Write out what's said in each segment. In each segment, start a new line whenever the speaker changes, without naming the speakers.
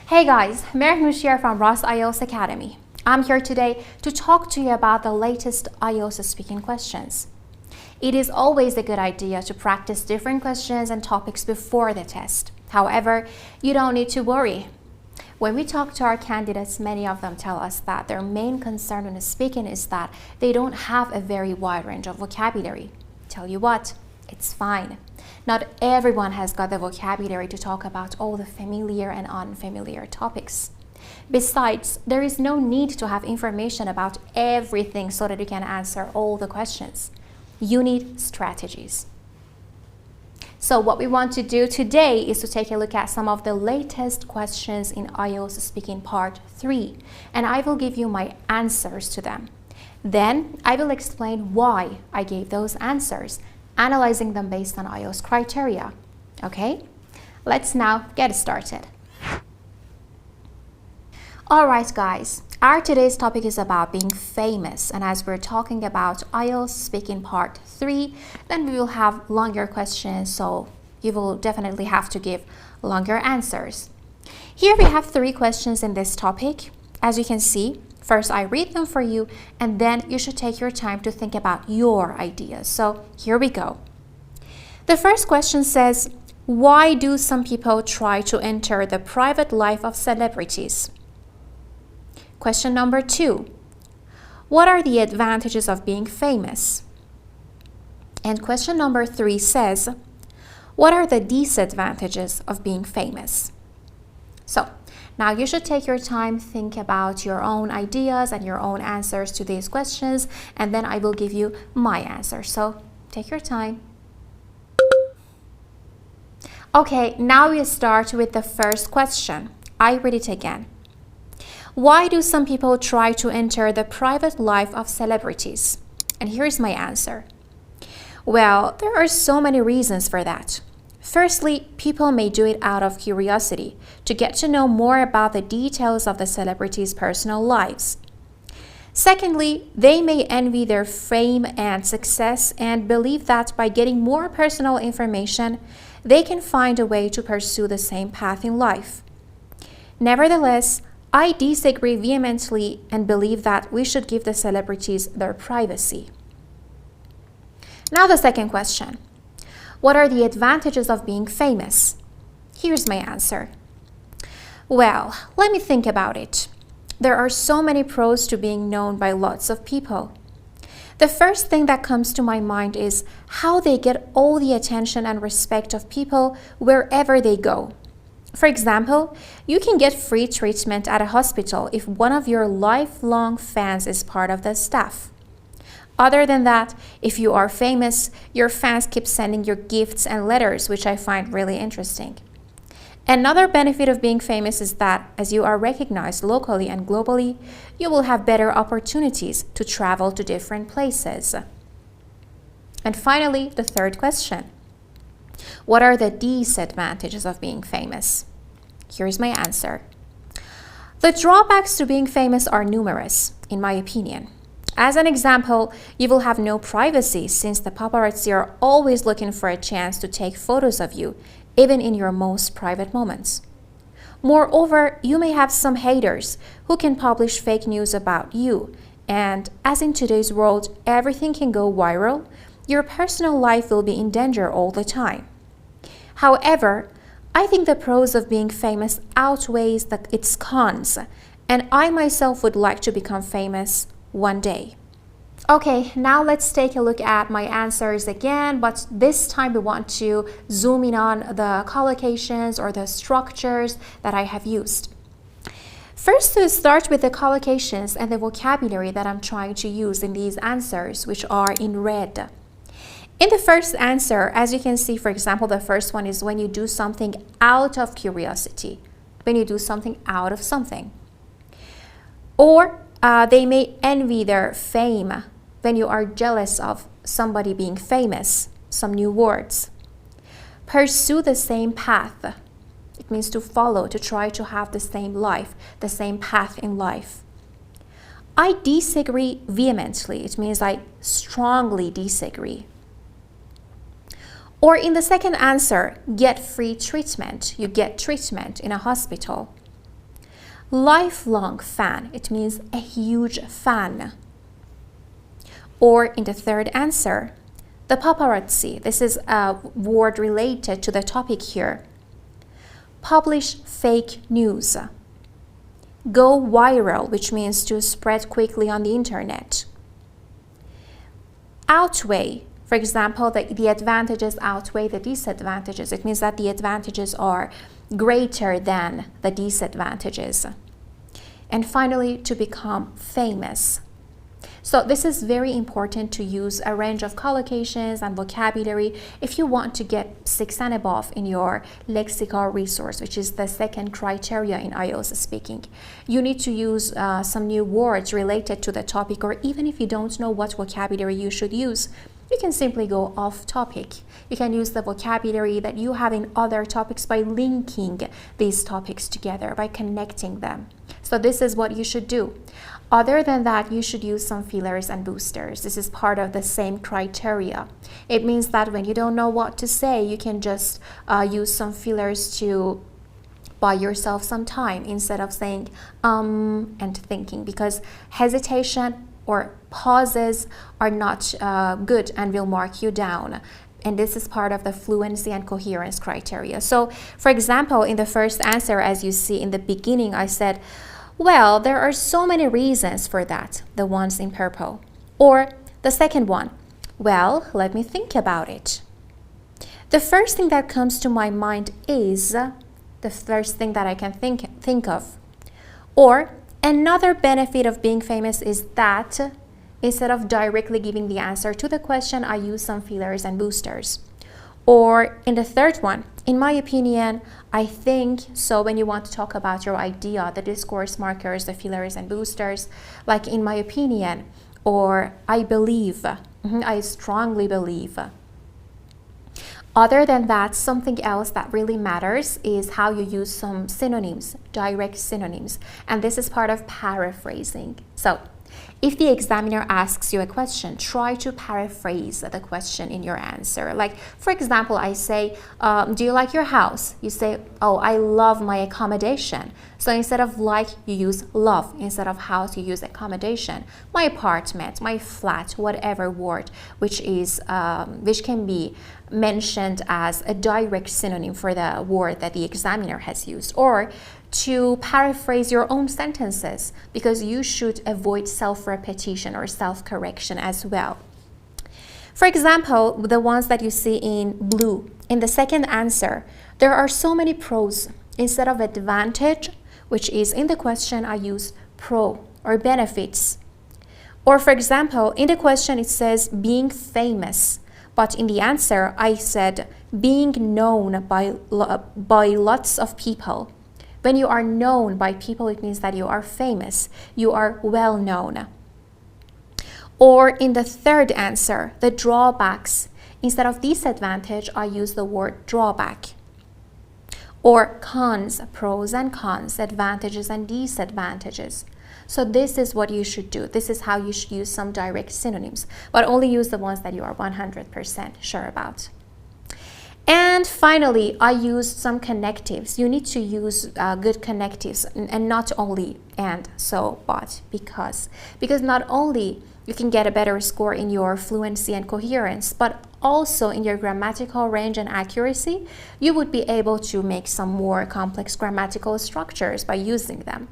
Hey guys, Merih Nushir from Ross IELTS Academy. I'm here today to talk to you about the latest IELTS speaking questions. It is always a good idea to practice different questions and topics before the test. However, you don't need to worry. When we talk to our candidates, many of them tell us that their main concern when speaking is that they don't have a very wide range of vocabulary. Tell you what, it's fine. Not everyone has got the vocabulary to talk about all the familiar and unfamiliar topics. Besides, there is no need to have information about everything so that you can answer all the questions. You need strategies. So what we want to do today is to take a look at some of the latest questions in IELTS Speaking Part 3, and I will give you my answers to them. Then I will explain why I gave those answers, analyzing them based on IELTS criteria. Okay, let's now get started. Alright guys, our today's topic is about being famous, and as we're talking about IELTS Speaking Part 3, then we will have longer questions, so you will definitely have to give longer answers. Here we have 3 questions in this topic. As you can see, first I read them for you, and then you should take your time to think about your ideas. So here we go. The first question says, why do some people try to enter the private life of celebrities? Question number 2, what are the advantages of being famous? And question number 3 says, what are the disadvantages of being famous? So now you should take your time, think about your own ideas and your own answers to these questions, and then I will give you my answer. So take your time. Okay, now we start with the first question. I read it again. Why do some people try to enter the private life of celebrities? And here's my answer. Well, there are so many reasons for that. Firstly, people may do it out of curiosity, to get to know more about the details of the celebrities' personal lives. Secondly, they may envy their fame and success and believe that by getting more personal information, they can find a way to pursue the same path in life. Nevertheless, I disagree vehemently and believe that we should give the celebrities their privacy. Now the second question. What are the advantages of being famous? Here's my answer. Well, let me think about it. There are so many pros to being known by lots of people. The first thing that comes to my mind is how they get all the attention and respect of people wherever they go. For example, you can get free treatment at a hospital if one of your lifelong fans is part of the staff. Other than that, if you are famous, your fans keep sending you gifts and letters, which I find really interesting. Another benefit of being famous is that as you are recognized locally and globally, you will have better opportunities to travel to different places. And finally, the third question. What are the disadvantages of being famous? Here's my answer. The drawbacks to being famous are numerous, in my opinion. As an example, you will have no privacy since the paparazzi are always looking for a chance to take photos of you, even in your most private moments. Moreover, you may have some haters who can publish fake news about you, and as in today's world, everything can go viral, your personal life will be in danger all the time. However, I think the pros of being famous outweighs its cons, and I myself would like to become famous one day. Okay, now let's take a look at my answers again, but this time we want to zoom in on the collocations or the structures that I have used. First, to start with the collocations and the vocabulary that I'm trying to use in these answers, which are in red. In the first answer, as you can see, for example, the first one is when you do something out of curiosity, when you do something out of something. Or they may envy their fame when you are jealous of somebody being famous. Some new words. Pursue the same path. It means to follow, to try to have the same life, the same path in life. I disagree vehemently. It means I strongly disagree. Or in the second answer, get free treatment. You get treatment in a hospital. Lifelong fan, it means a huge fan. Or in the third answer, the paparazzi, this is a word related to the topic here. Publish fake news. Go viral, which means to spread quickly on the internet. Outweigh, for example, the advantages outweigh the disadvantages. It means that the advantages are greater than the disadvantages. And finally, to become famous. So this is very important to use a range of collocations and vocabulary if you want to get 6 and above in your lexical resource, which is the second criteria in IELTS speaking. You need to use some new words related to the topic, or even if you don't know what vocabulary you should use, you can simply go off topic. You can use the vocabulary that you have in other topics by linking these topics together, by connecting them. So this is what you should do. Other than that, you should use some fillers and boosters. This is part of the same criteria. It means that when you don't know what to say, you can just use some fillers to buy yourself some time instead of saying and thinking, because hesitation or pauses are not good and will mark you down. And this is part of the fluency and coherence criteria. So, for example, in the first answer, as you see in the beginning, I said, well, there are so many reasons for that, the ones in purple. Or the second one, well, let me think about it. The first thing that comes to my mind is the first thing that I can think of. Or another benefit of being famous is that instead of directly giving the answer to the question, I use some fillers and boosters. Or in the third one, in my opinion, I think, so when you want to talk about your idea, the discourse markers, the fillers and boosters, like in my opinion, or I believe, I strongly believe. Other than that, something else that really matters is how you use some synonyms, direct synonyms, and this is part of paraphrasing. So, if the examiner asks you a question, try to paraphrase the question in your answer. Like, for example, I say, do you like your house? You say, oh, I love my accommodation. So instead of like, you use love. Instead of house, you use accommodation. My apartment, my flat, whatever word, which can be mentioned as a direct synonym for the word that the examiner has used. Or to paraphrase your own sentences, because you should avoid self-repetition or self-correction as well. For example, the ones that you see in blue, in the second answer, there are so many pros. Instead of advantage, which is in the question, I use pro or benefits. Or for example, in the question it says being famous, but in the answer I said being known by lots of people. When you are known by people, it means that you are famous, you are well known. Or in the third answer, the drawbacks, instead of disadvantage, I use the word drawback. Or cons, pros and cons, advantages and disadvantages. So this is what you should do. This is how you should use some direct synonyms, but only use the ones that you are 100% sure about. And finally, I used some connectives. You need to use good connectives, and not only and, so, but, because not only you can get a better score in your fluency and coherence, but also in your grammatical range and accuracy, you would be able to make some more complex grammatical structures by using them.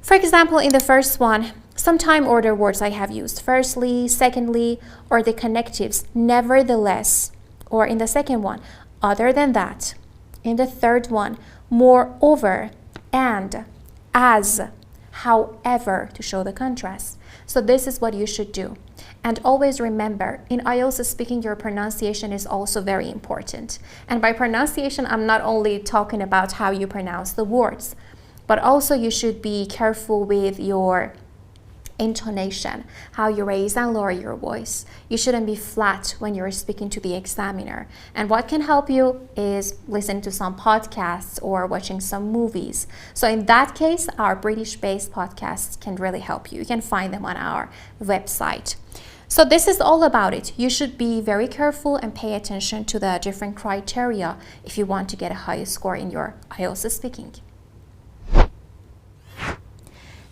For example, in the first one, some time order words I have used, firstly, secondly, or the connectives, nevertheless. Or in the second one, other than that. In the third one, moreover, and, as, however, to show the contrast. So this is what you should do. And always remember, in IELTS speaking, your pronunciation is also very important. And by pronunciation, I'm not only talking about how you pronounce the words, but also you should be careful with your intonation, how you raise and lower your voice. You shouldn't be flat when you're speaking to the examiner. And what can help you is listen to some podcasts or watching some movies. So in that case, our British-based podcasts can really help you. You can find them on our website. So this is all about it. You should be very careful and pay attention to the different criteria if you want to get a high score in your IELTS speaking.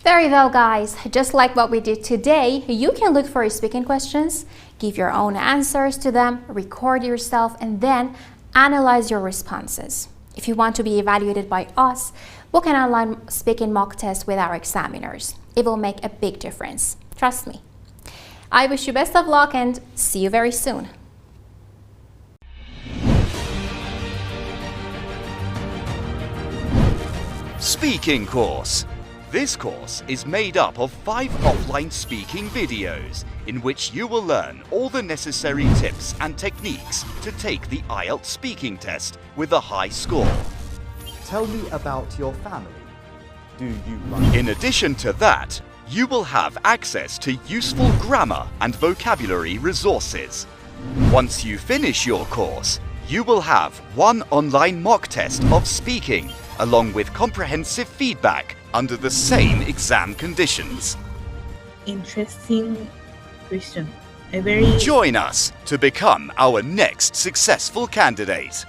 There you go, guys. Just like what we did today, you can look for speaking questions, give your own answers to them, record yourself, and then analyze your responses. If you want to be evaluated by us, book an online speaking mock test with our examiners. It will make a big difference. Trust me. I wish you best of luck and see you very soon.
Speaking course. This course is made up of 5 offline speaking videos in which you will learn all the necessary tips and techniques to take the IELTS speaking test with a high score.
Tell me about your family. Do you like...
In addition to that, you will have access to useful grammar and vocabulary resources. Once you finish your course, you will have 1 online mock test of speaking along with comprehensive feedback under the same exam conditions.
Interesting question.
Join us to become our next successful candidate.